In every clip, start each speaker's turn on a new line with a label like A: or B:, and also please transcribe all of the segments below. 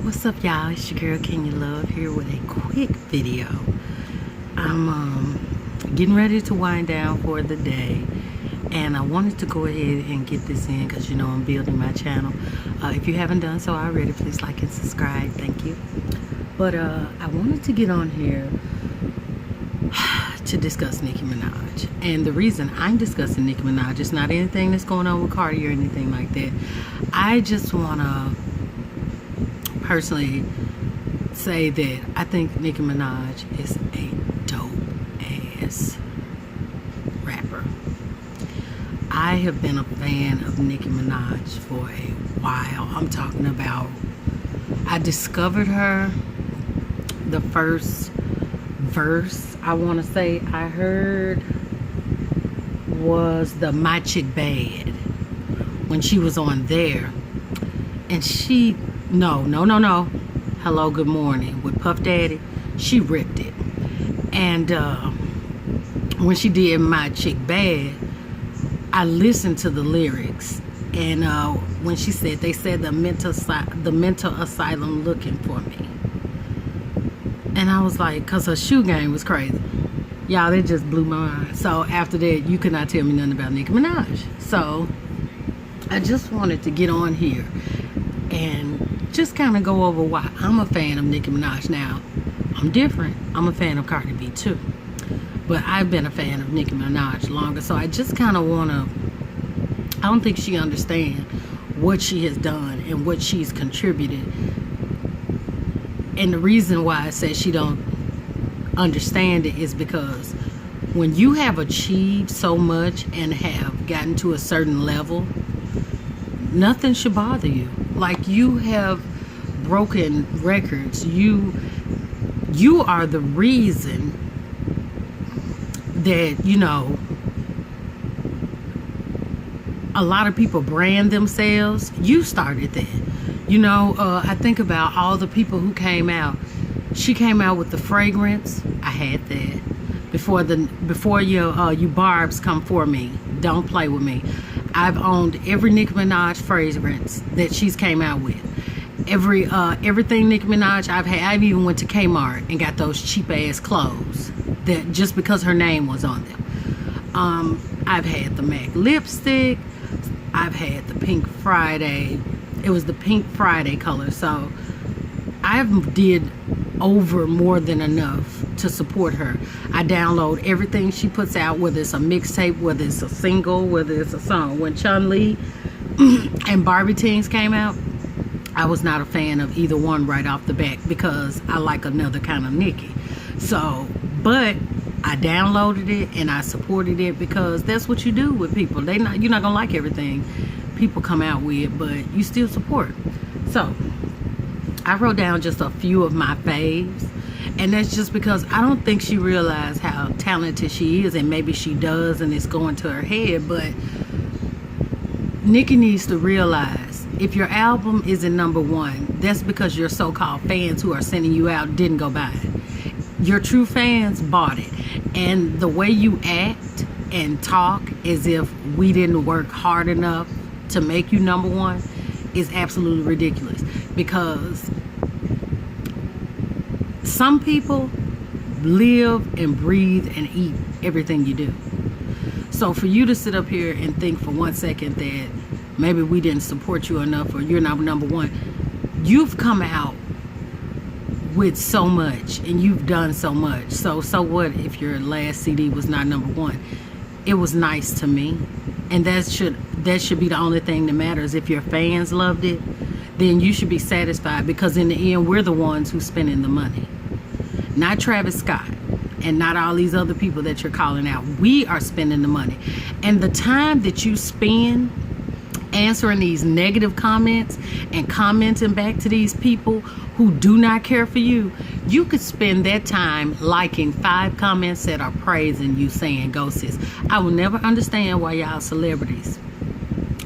A: What's up, y'all? It's your girl Kenya Love here with a quick video. I'm getting ready to wind down for the day, and I wanted to go ahead and get this in because you know I'm building my channel. If you haven't done so already, please like and subscribe. Thank you. But I wanted to get on here to discuss Nicki Minaj, and the reason I'm discussing Nicki Minaj is not anything that's going on with Cardi or anything like that. I just want to personally say that I think Nicki Minaj is a dope ass rapper. I have been a fan of Nicki Minaj for a while. I'm talking about, I discovered her, the first verse I want to say I heard was the My Chick Bad, when she was on there, and she no Hello Good Morning with Puff Daddy, she ripped it. And when she did My Chick Bad, I listened to the lyrics, and when she said, they said the mental asylum looking for me, and I was like, cause her shoe game was crazy, y'all. It just blew my mind. So after that, you could not tell me nothing about Nicki Minaj. So I just wanted to get on here and just kind of go over why I'm a fan of Nicki Minaj. Now, I'm different. I'm a fan of Cardi B too, but I've been a fan of Nicki Minaj longer. So I just kind of want to, I don't think she understands what she has done and what she's contributed. And the reason why I say she don't understand it is because when you have achieved so much and have gotten to a certain level, nothing should bother you. Like, you have broken records. You are the reason that, you know, a lot of people brand themselves. You started that. You know, I think about all the people who came out. She came out with the fragrance. I had that before you barbs come for me. Don't play with me. I've owned every Nicki Minaj fragrance that she's came out with. Everything Nicki Minaj I've had. I even went to Kmart and got those cheap ass clothes that just because her name was on them. I've had the MAC lipstick. I've had the Pink Friday. It was the Pink Friday color. So I've did over more than enough to support her. I download everything she puts out, whether it's a mixtape, whether it's a single, whether it's a song. When Chun-Li and Barbie Teens came out, I was not a fan of either one right off the bat because I like another kind of Nicki. So, but I downloaded it and I supported it because that's what you do with people. You're not gonna like everything people come out with, but you still support. So I wrote down just a few of my faves, and that's just because I don't think she realized how talented she is, and maybe she does and it's going to her head. But Nicki needs to realize, if your album isn't #1, that's because your so-called fans who are sending you out didn't go buy it. Your true fans bought it. And the way you act and talk as if we didn't work hard enough to make you #1 is absolutely ridiculous, because some people live and breathe and eat everything you do. So for you to sit up here and think for 1 second that maybe we didn't support you enough or you're not #1, you've come out with so much and you've done so much. So what if your last CD was not #1? It was nice to me, and that should be the only thing that matters. If your fans loved it, then you should be satisfied, because in the end, we're the ones who's spending the money, not Travis Scott and not all these other people that you're calling out. We are spending the money, and the time that you spend answering these negative comments and commenting back to these people who do not care for you, you could spend that time liking 5 comments that are praising you, saying, go sis. I will never understand why y'all celebrities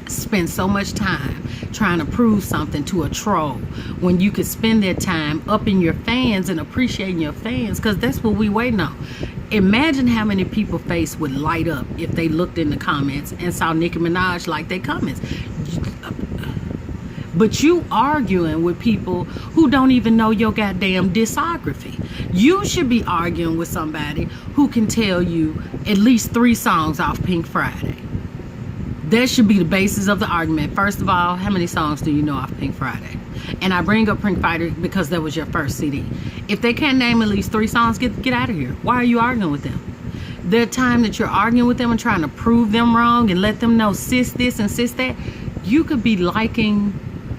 A: spend so much time trying to prove something to a troll when you could spend that time upping your fans and appreciating your fans, because that's what we waiting on. Imagine how many people's face would light up if they looked in the comments and saw Nicki Minaj like their comments. But you arguing with people who don't even know your goddamn discography. You should be arguing with somebody who can tell you at least 3 songs off Pink Friday. That should be the basis of the argument. First of all, how many songs do you know off Pink Friday? And I bring up Pink Friday because that was your first CD. If they can't name at least 3 songs, get out of here. Why are you arguing with them? The time that you're arguing with them and trying to prove them wrong and let them know sis this and sis that, you could be liking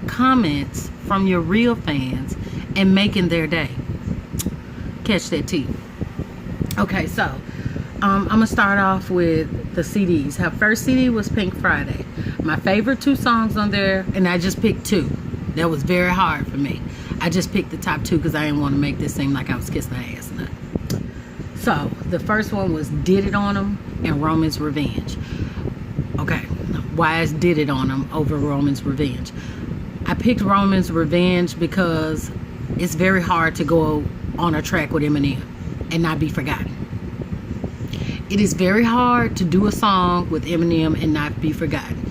A: comments from your real fans and making their day. Catch that tea. Okay, so I'm gonna start off with the CDs. Her first CD was Pink Friday. My favorite 2 songs on there, and I just picked 2. That was very hard for me. I just picked the top 2 because I didn't want to make this seem like I was kissing her ass. So the first one was Did It On Them and Roman's Revenge. Okay, why is Did It On Them over Roman's Revenge? I picked Roman's Revenge because it's very hard to go on a track with Eminem and not be forgotten. It is very hard to do a song with Eminem and not be forgotten.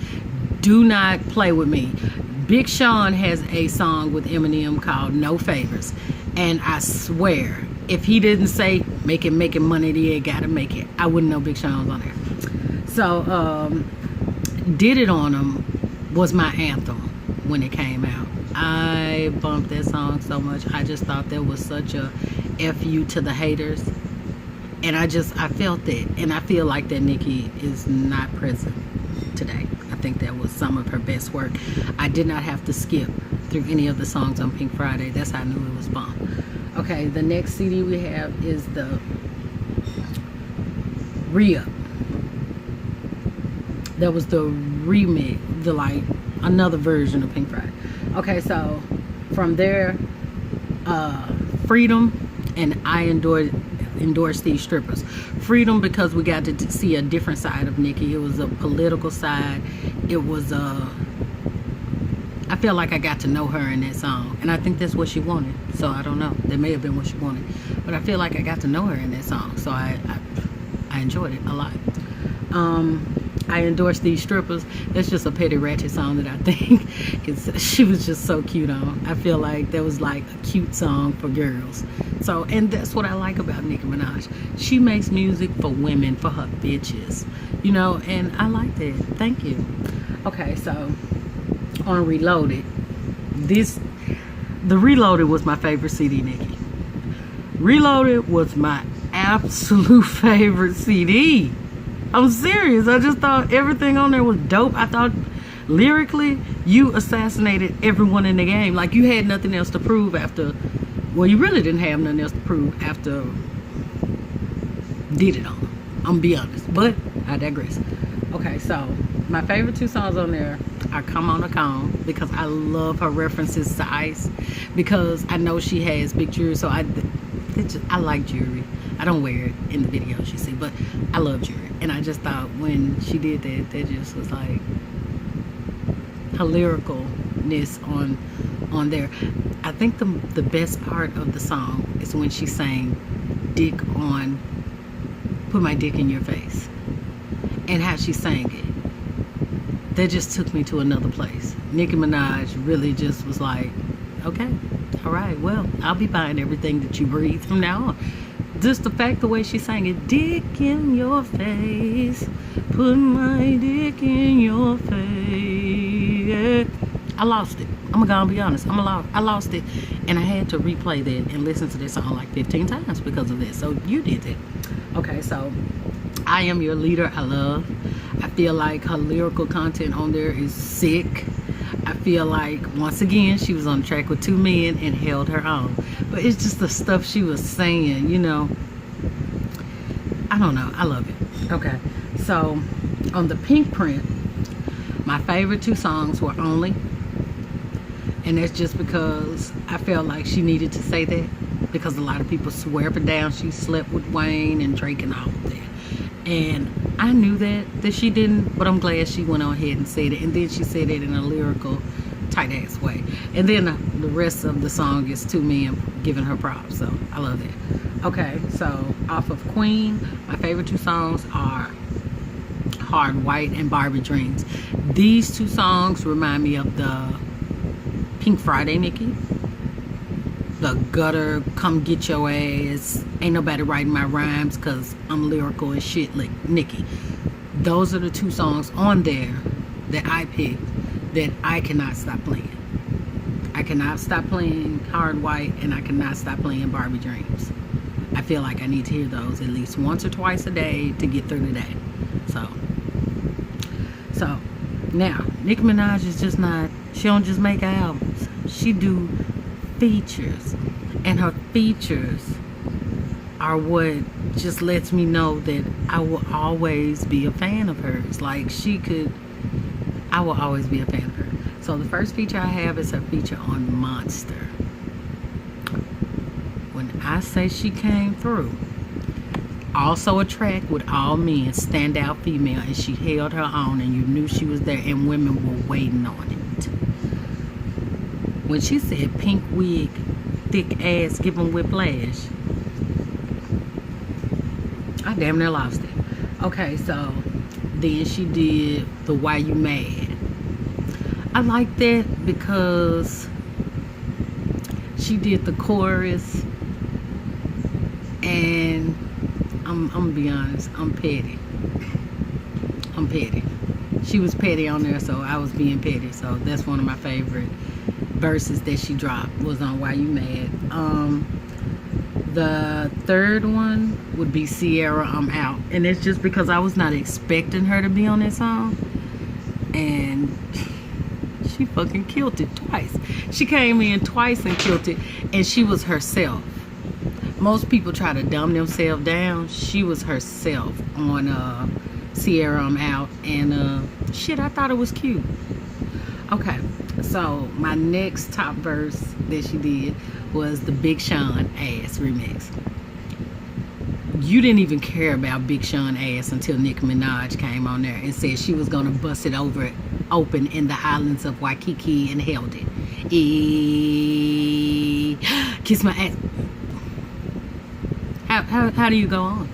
A: Do not play with me. Big Sean has a song with Eminem called No Favors, and I swear if he didn't say making money, they ain't gotta make it, I wouldn't know Big Sean's on there. So Did It On Them was my anthem when it came out. I bumped that song so much. I just thought that was such a F you to the haters, and I felt it, and I feel like that Nicki is not present today. I think that was some of her best work. I did not have to skip through any of the songs on Pink Friday. That's how I knew it was bomb. Okay, the next CD we have is the Re-Up. That was the remix, another version of Pink Friday. Okay, so from there, Freedom, and I endorse these strippers. Freedom because we got to see a different side of Nicki. It was a political side. It was I feel like I got to know her in that song, and I think that's what she wanted. So I don't know. That may have been what she wanted, but I feel like I got to know her in that song. So I enjoyed it a lot. I endorse these strippers. That's just a petty ratchet song that I think she was just so cute on. I feel like that was like a cute song for girls. So, and that's what I like about Nicki Minaj. She makes music for women, for her bitches, you know, and I like that. Thank you. Okay, so on Reloaded, the Reloaded was my favorite CD, Nicki. Reloaded was my absolute favorite CD. I'm serious. I just thought everything on there was dope. I thought lyrically you assassinated everyone in the game. Like you had nothing else to prove after, well, you really didn't have nothing else to prove after Did It On Them. I'm gonna be honest, but I digress. Okay, so my favorite 2 songs on there are Come On a Cone, because I love her references to ice, because I know she has big jewelry, so I like jewelry. I don't wear it in the videos you see, but I love jewelry, and I just thought when she did that just was like her lyricalness on there. I think the best part of the song is when she sang Put My Dick in Your Face, and how she sang it. That just took me to another place. Nicki Minaj really just was like, okay, all right, well, I'll be buying everything that you breathe from now on. Just the fact, the way she sang it, dick in your face, put my dick in your face. I lost it. I'm gonna be honest. I lost it, and I had to replay that and listen to this song like 15 times because of this. So you did that. Okay, so I Am Your Leader, I love. I feel like her lyrical content on there is sick. I feel like, once again, she was on the track with 2 men and held her own. But it's just the stuff she was saying, you know. I don't know. I love it. Okay. So, on the Pink print, my favorite 2 songs were Only. And that's just because I felt like she needed to say that. Because a lot of people swear up and down she slept with Wayne and Drake and all of that. And I knew that she didn't, but I'm glad she went on ahead and said it. And then she said it in a lyrical, tight ass way. And then the rest of the song is 2 men giving her props. So I love that. Okay, so off of Queen, my favorite 2 songs are Hard White and Barbie Dreams. These 2 songs remind me of the Pink Friday Nicki, the gutter, come get your ass, ain't nobody writing my rhymes cause I'm lyrical and shit, like Nicki. Those are the 2 songs on there that I picked that I cannot stop playing. I cannot stop playing Hard White, and I cannot stop playing Barbie Dreams. I feel like I need to hear those at least once or twice a day to get through the day. So now Nicki Minaj is just not, she don't just make albums, she do features, and her features are what just lets me know that I will always be a fan of hers. Like I will always be a fan of her. So the first feature I have is her feature on Monster. When I say she came through, also a track with all men, standout female, and she held her own, and you knew she was there, and women were waiting on it. When she said pink wig, thick ass, give 'em whiplash, I damn near lost it. Okay, so then she did the Why You Mad. I like that because she did the chorus, and I'm gonna be honest, I'm petty. She was petty on there, so I was being petty. So that's one of my favorite verses that she dropped, was on Why You Mad. The third one would be Sierra, I'm Out, and it's just because I was not expecting her to be on that song, and she fucking killed it twice. She came in twice and killed it, and she was herself. Most people try to dumb themselves down. She was herself on Sierra, I'm Out, and shit, I thought it was cute. Okay, so my next top verse that she did was the Big Sean Ass remix. You didn't even care about Big Sean Ass until Nicki Minaj came on there and said she was gonna bust it open in the islands of Waikiki and held it. Kiss my ass. How do you go on?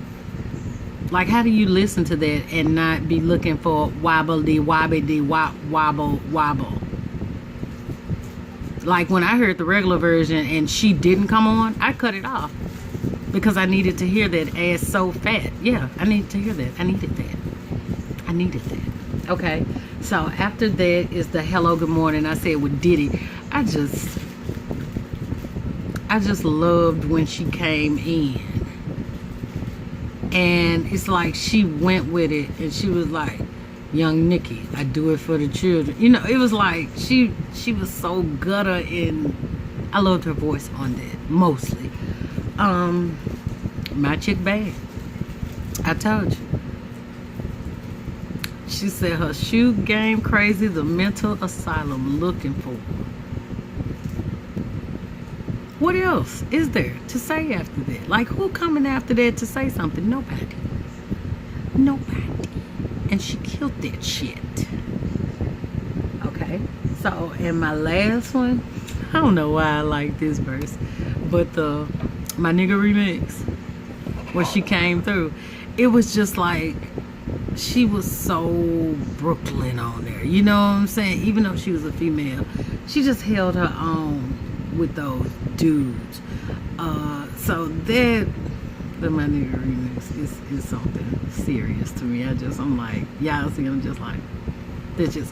A: Like, how do you listen to that and not be looking for wobble-dee, wobble-dee, wobble, wobble? Like, when I heard the regular version and she didn't come on, I cut it off. Because I needed to hear that ass so fat. Yeah, I needed to hear that. I needed that. Okay, so after that is the Hello Good Morning. I said with Diddy. I just loved when she came in. And it's like she went with it, and she was like, Young Nicki, I do it for the children. You know, it was like she was so gutter, and I loved her voice on that mostly. My chick bad. I told you. She said her shoe game crazy, the mental asylum looking for. What else is there to say after that? Like, who coming after that to say something? Nobody. And she killed that shit. Okay. So, and my last one, I don't know why I like this verse, but my nigga remix, where she came through, it was just like, she was so Brooklyn on there. You know what I'm saying? Even though she was a female, she just held her own with those dudes. So that the my nigga remix is something serious to me. I'm like, y'all see, I'm just like, bitches.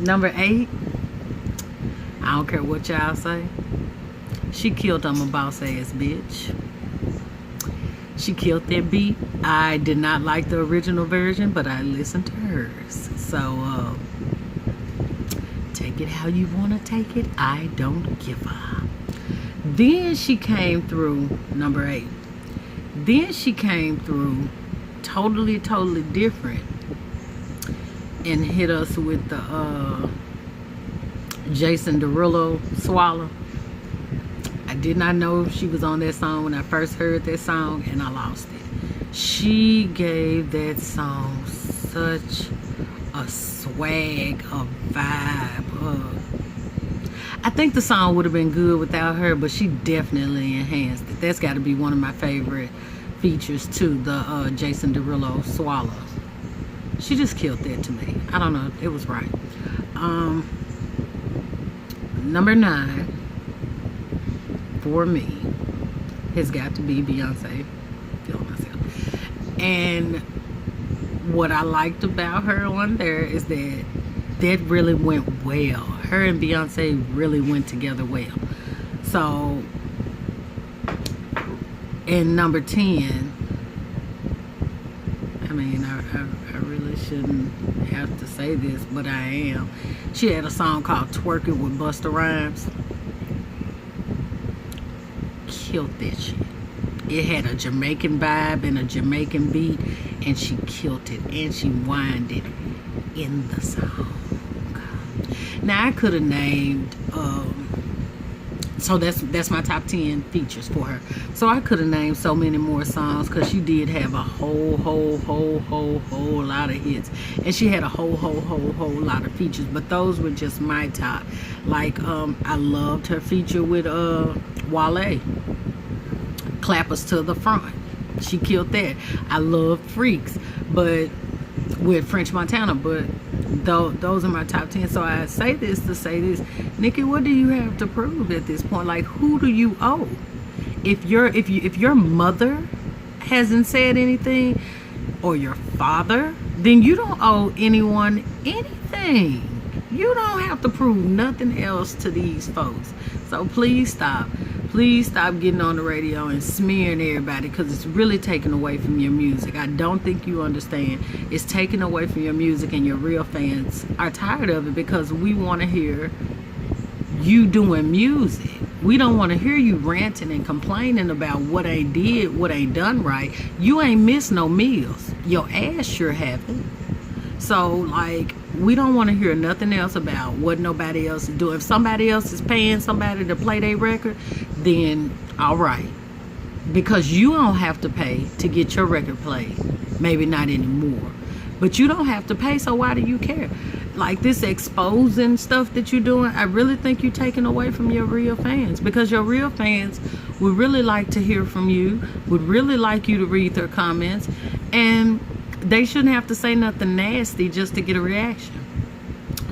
A: Number 8, I don't care what y'all say, she killed I'm a boss ass bitch. She killed that beat. I did not like the original version, but I listened to hers. So take it how you want to take it. I don't give a. Then she came through, number 8. Then she came through totally different and hit us with the Jason Derulo Swallow. I did not know she was on that song when I first heard that song, and I lost it. She gave that song such a swag, a vibe. I think the song would have been good without her, but she definitely enhanced it. That's got to be one of my favorite features too, the Jason Derulo Swallow. She just killed that to me. I don't know, it was right. Number 9 for me has got to be Beyonce. Feeling myself. And what I liked about her on there is that really went well. Her and Beyonce really went together well. So, in number 10, I mean, I really shouldn't have to say this, but I am. She had a song called Twerk It with Busta Rhymes. Killed that shit. It had a Jamaican vibe and a Jamaican beat, and she killed it, and she whined it in the song. Now I could have named so that's my top 10 features for her. So I could have named so many more songs, because she did have a whole lot of hits, and she had a whole lot of features, but those were just my top. Like I loved her feature with Wale, Clappers to the Front. She killed that. I love Freaks, but with French Montana, but those are my top 10. So I say this to say this, Nicki, what do you have to prove at this point? Like, who do you owe? If your mother hasn't said anything, or your father, then you don't owe anyone anything. You don't have to prove nothing else to these folks. So please stop getting on the radio and smearing everybody, because it's really taking away from your music. I don't think you understand. It's taking away from your music, and your real fans are tired of it, because we want to hear you doing music. We don't want to hear you ranting and complaining about what ain't did, what ain't done right. You ain't missed no meals. Your ass sure haven't. So, like, we don't want to hear nothing else about what nobody else is doing. If somebody else is paying somebody to play their record, then all right. Because you don't have to pay to get your record played. Maybe not anymore. But you don't have to pay, so why do you care? Like, this exposing stuff that you're doing, I really think you're taking away from your real fans. Because your real fans would really like to hear from you, would really like you to read their comments, and they shouldn't have to say nothing nasty just to get a reaction.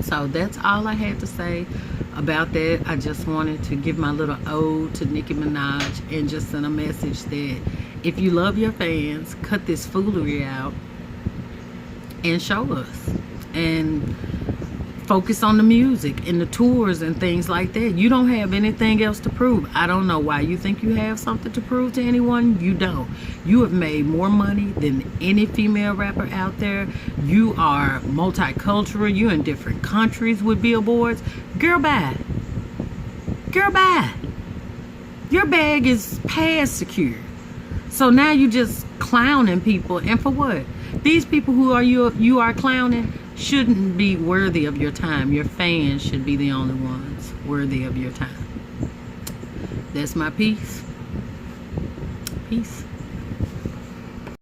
A: So that's all I had to say about that. I just wanted to give my little ode to Nicki Minaj, and just send a message that if you love your fans, cut this foolery out and show us, and focus on the music and the tours and things like that. You don't have anything else to prove. I don't know why you think you have something to prove to anyone. You don't. You have made more money than any female rapper out there. You are multicultural. You're in different countries with billboards. Girl, bye. Girl, bye. Your bag is past secure. So now you just clowning people, and for what? These people who are you are clowning shouldn't be worthy of your time. Your fans should be the only ones worthy of your time. That's my piece. Peace.